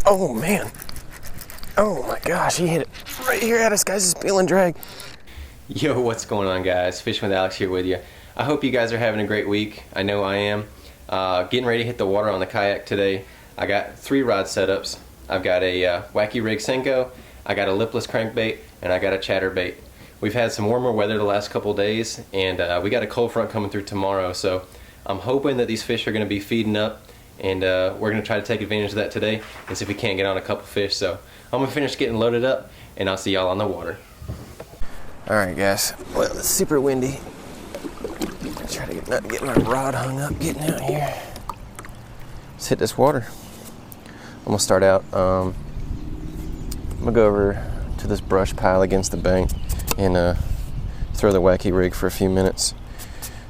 Oh man. Oh my gosh, he hit it right here at us, guys. It's peel and drag. Yo, what's going on, guys? Fishing with Alex here with you. I hope you guys are having a great week. I know I am. Getting ready to hit the water on the kayak today. I got 3 rod setups. I've got a wacky rig Senko, I got a lipless crankbait, and I got a chatterbait. We've had some warmer weather the last couple days, and we got a cold front coming through tomorrow, so I'm hoping that these fish are going to be feeding up, and we're going to try to take advantage of that today and see if we can't get on a couple fish. So I'm going to finish getting loaded up, and I'll see y'all on the water. Alright guys, well it's super windy. Try to not get my rod hung up getting out here. Let's hit this water. I'm gonna start out, I'm gonna go over to this brush pile against the bank and throw the wacky rig for a few minutes.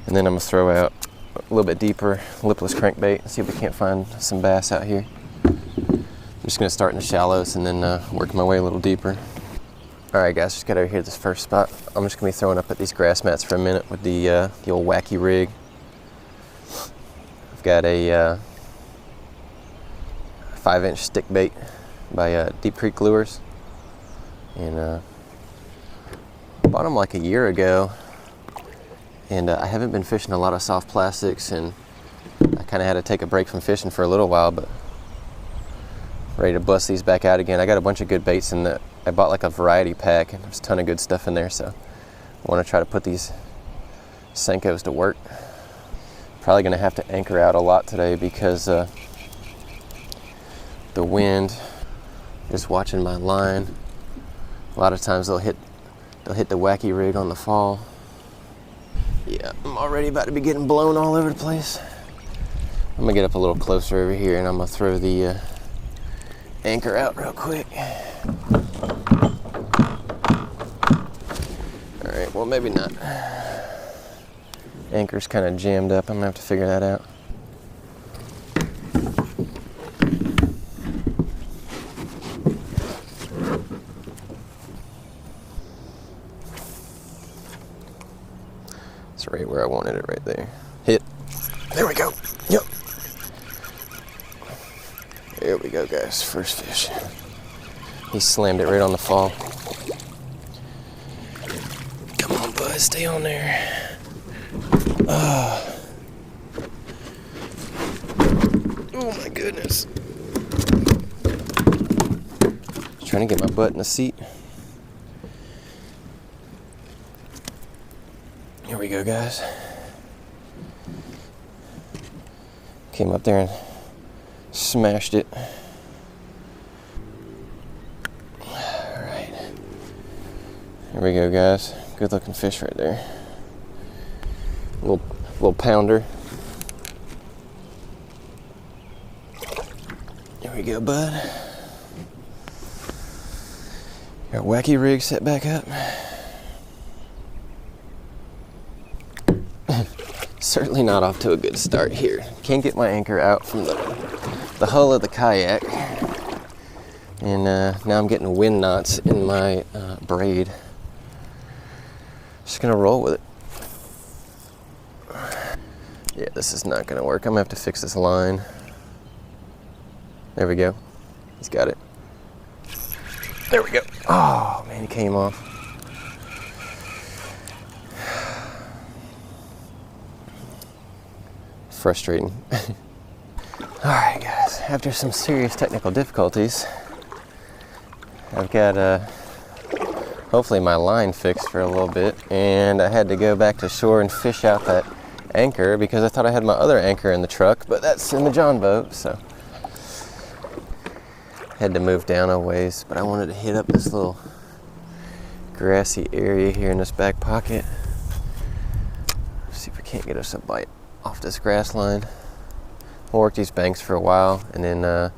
And then I'm gonna throw out a little bit deeper lipless crankbait and see if we can't find some bass out here. I'm just gonna start in the shallows and then work my way a little deeper. Alright guys, just got over here at this first spot. I'm just going to be throwing up at these grass mats for a minute with the old wacky rig. I've got a 5-inch stick bait by Deep Creek Lures. And bought them like a year ago. And I haven't been fishing a lot of soft plastics, and I kind of had to take a break from fishing for a little while, but ready to bust these back out again. I got a bunch of good baits in that. I bought like a variety pack, and there's a ton of good stuff in there, so I want to try to put these Senkos to work. Probably going to have to anchor out a lot today because the wind. Just watching my line. A lot of times they'll hit the wacky rig on the fall. Yeah, I'm already about to be getting blown all over the place. I'm gonna get up a little closer over here, and I'm gonna throw the anchor out real quick. Alright, well maybe not. Anchor's kind of jammed up. I'm gonna have to figure that out. It's right where I wanted it, right there. Hit. There we go. Yep. There we go, guys. First fish. He slammed it right on the fall. Come on, bud. Stay on there. Oh my goodness. Just trying to get my butt in the seat. Here we go, guys. Came up there and smashed it. Alright. Here we go, guys. Good looking fish right there. Little pounder. Here we go, bud. Got wacky rig set back up. Certainly not off to a good start here. Can't get my anchor out from the hull of the kayak. And now I'm getting wind knots in my braid. Just gonna roll with it. Yeah, this is not gonna work. I'm gonna have to fix this line. There we go. He's got it. There we go. Oh man, he came off. Frustrating. Alright guys, after some serious technical difficulties, I've got hopefully my line fixed for a little bit, and I had to go back to shore and fish out that anchor because I thought I had my other anchor in the truck, but that's in the John boat, so had to move down a ways. But I wanted to hit up this little grassy area here in this back pocket. See if we can't get us a bite off this grass line. We'll work these banks for a while, and then we're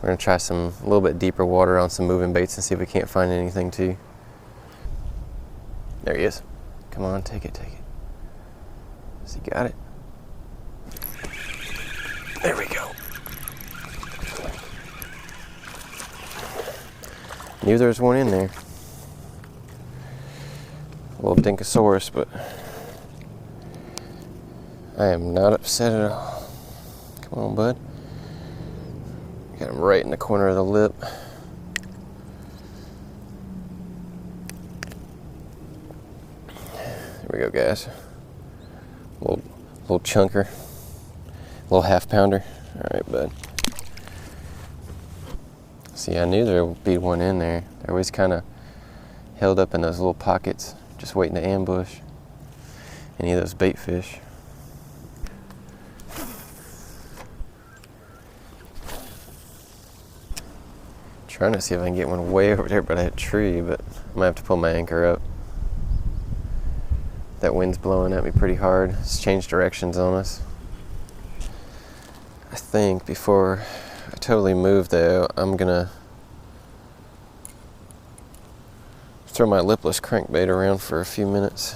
gonna try a little bit deeper water on some moving baits and see if we can't find anything too. There he is. Come on, take it. Has he got it? There we go. Knew there was one in there. A little dinkosaurus, but I am not upset at all. Come on, bud. Got him right in the corner of the lip. There we go, guys. Little chunker, little half pounder. All right, bud. See, I knew there would be one in there. They're always kind of held up in those little pockets, just waiting to ambush any of those bait fish. Trying to see if I can get one way over there by that tree, but I might have to pull my anchor up. That wind's blowing at me pretty hard. It's changed directions on us. I think before I totally move though, I'm gonna throw my lipless crankbait around for a few minutes.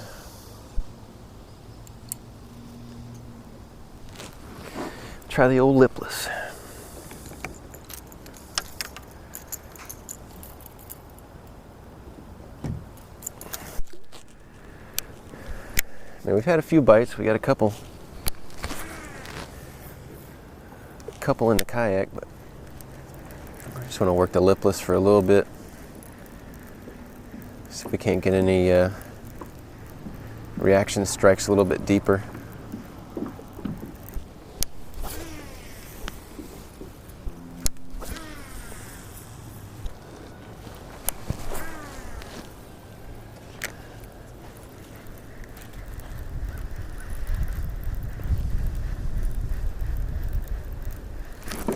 Try the old lipless. I mean, we've had a few bites. We got a couple in the kayak, but I just want to work the lipless for a little bit. See if we can't get any reaction strikes a little bit deeper.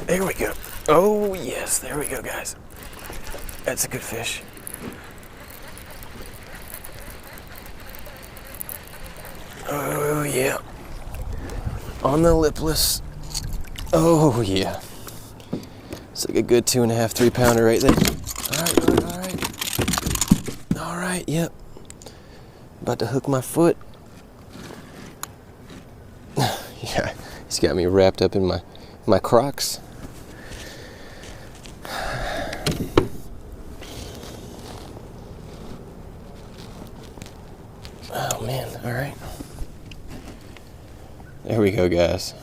There we go. Oh yes, there we go, guys. That's a good fish. Oh yeah. On the lipless. Oh yeah. It's like a good 2.5, 3 pounder right there. All right. All right, yep. About to hook my foot. Yeah, he's got me wrapped up in my Crocs. Oh man, all right. There we go, guys.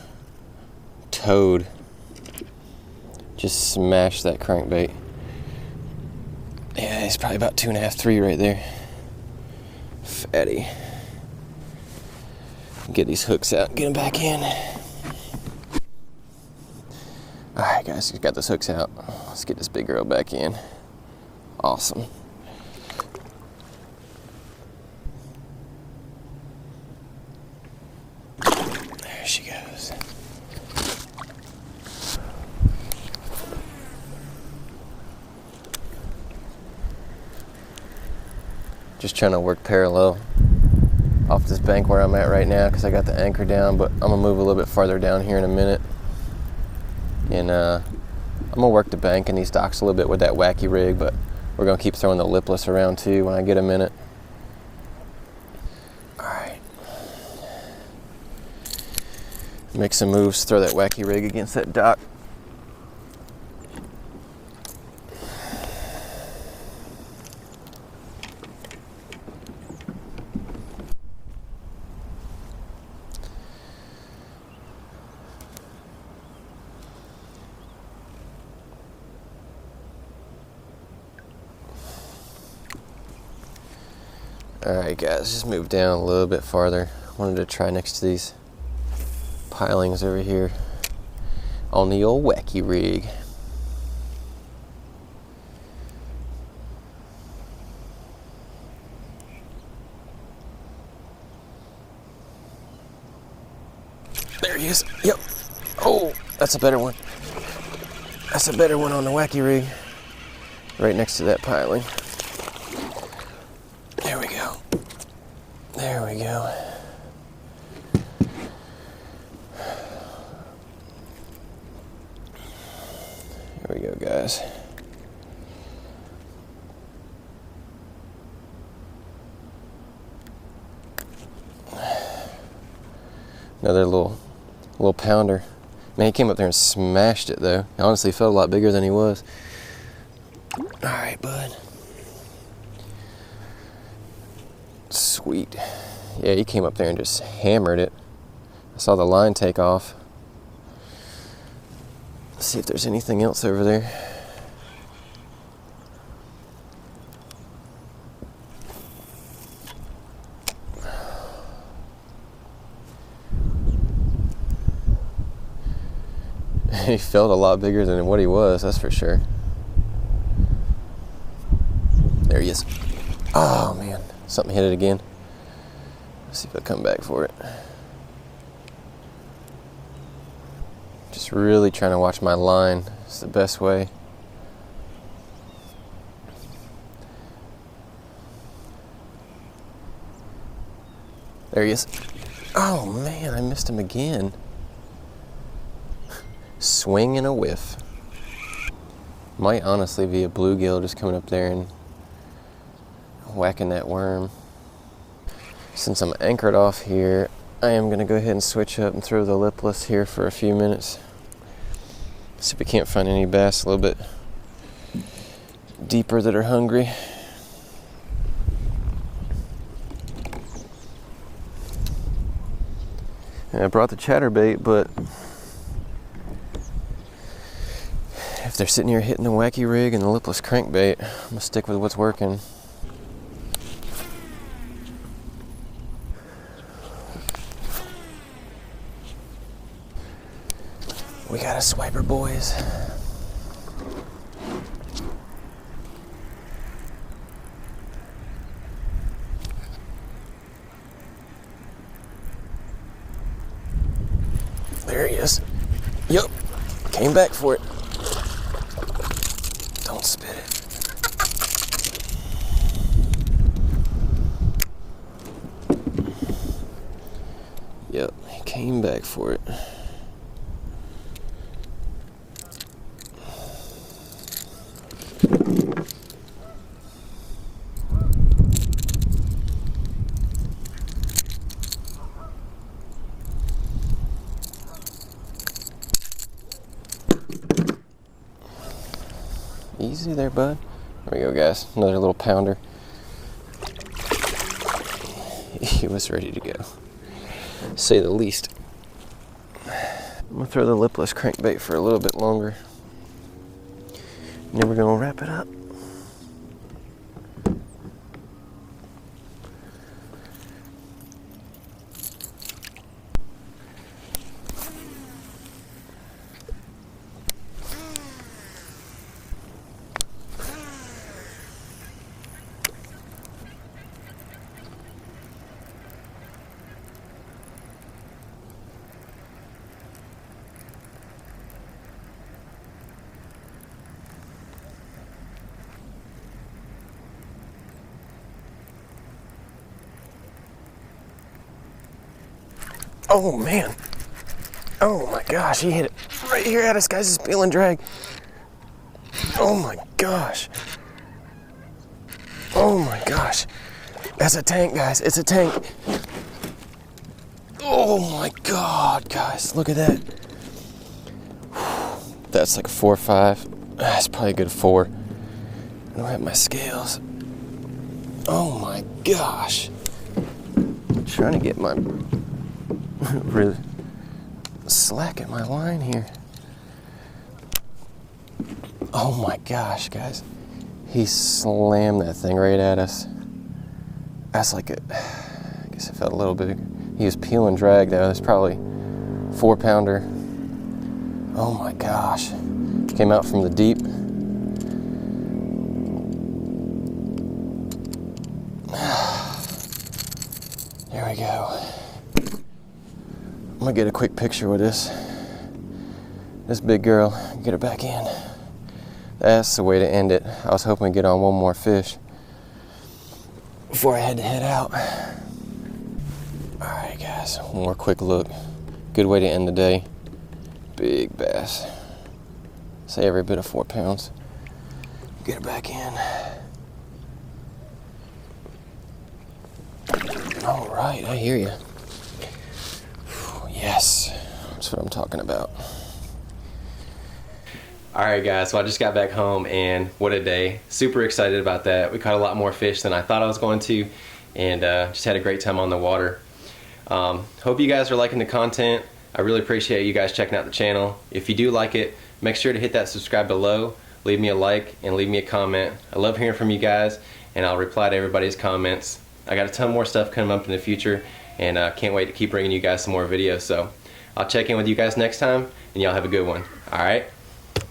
Toad. Just smashed that crankbait. Yeah, he's probably about 2.5, 3 right there. Fatty. Get these hooks out, get them back in. All right, guys, got those hooks out. Let's get this big girl back in. Awesome. There she goes. Just trying to work parallel off this bank where I'm at right now because I got the anchor down, but I'm gonna move a little bit farther down here in a minute. And I'm gonna work the bank and these docks a little bit with that wacky rig, but we're gonna keep throwing the lipless around too when I get a minute. All right. Make some moves, throw that wacky rig against that dock. Alright guys, just move down a little bit farther. Wanted to try next to these pilings over here on the old wacky rig. There he is. Yep. Oh, that's a better one. That's a better one on the wacky rig. Right next to that piling. There we go. There we go. There we go, guys. Another little pounder. Man, he came up there and smashed it though. He honestly felt a lot bigger than he was. All right, bud. Sweet. Yeah, he came up there and just hammered it. I saw the line take off. Let's see if there's anything else over there. He felt a lot bigger than what he was, that's for sure. There he is. Oh man, something hit it again. Let's see if I come back for it. Just really trying to watch my line. It's the best way. There he is. Oh man, I missed him again. Swing and a whiff. Might honestly be a bluegill just coming up there and whacking that worm. Since I'm anchored off here, I am going to go ahead and switch up and throw the lipless here for a few minutes. See if we can't find any bass a little bit deeper that are hungry. And I brought the chatterbait, but if they're sitting here hitting the wacky rig and the lipless crankbait, I'm gonna stick with what's working. We got a swiper, boys. There he is. Yup, came back for it. Don't spit it. Yep, he came back for it. Easy there, bud. There we go, guys. Another little pounder. He was ready to go, to say the least. I'm gonna throw the lipless crankbait for a little bit longer. And then we're gonna wrap it up. Oh man. Oh my gosh, he hit it right here at us, guys. It's peel and drag. Oh my gosh. Oh my gosh. That's a tank, guys. It's a tank. Oh my god, guys. Look at that. That's like a 4 or 5. That's probably a good 4. I don't have my scales. Oh my gosh. I'm trying to get my really slack at my line here. Oh my gosh, guys. He slammed that thing right at us. That's like a, I guess it felt a little big. He was peel and drag though. It's probably 4 pounder. Oh my gosh. Came out from the deep. There we go. I'm gonna get a quick picture with this big girl, get her back in. That's the way to end it. I was hoping to get on one more fish before I had to head out. All right, guys, one more quick look. Good way to end the day. Big bass. Say every bit of 4 pounds. Get her back in. All right, I hear you. Yes, that's what I'm talking about. All right, guys, so I just got back home, and what a day. Super excited about that. We caught a lot more fish than I thought I was going to, and just had a great time on the water. Hope you guys are liking the content. I really appreciate you guys checking out the channel. If you do like it, Make sure to hit that subscribe below, leave me a like, and leave me a comment. I love hearing from you guys, and I'll reply to everybody's comments. I got a ton more stuff coming up in the future, and can't wait to keep bringing you guys some more videos. So I'll check in with you guys next time, and y'all have a good one. All right?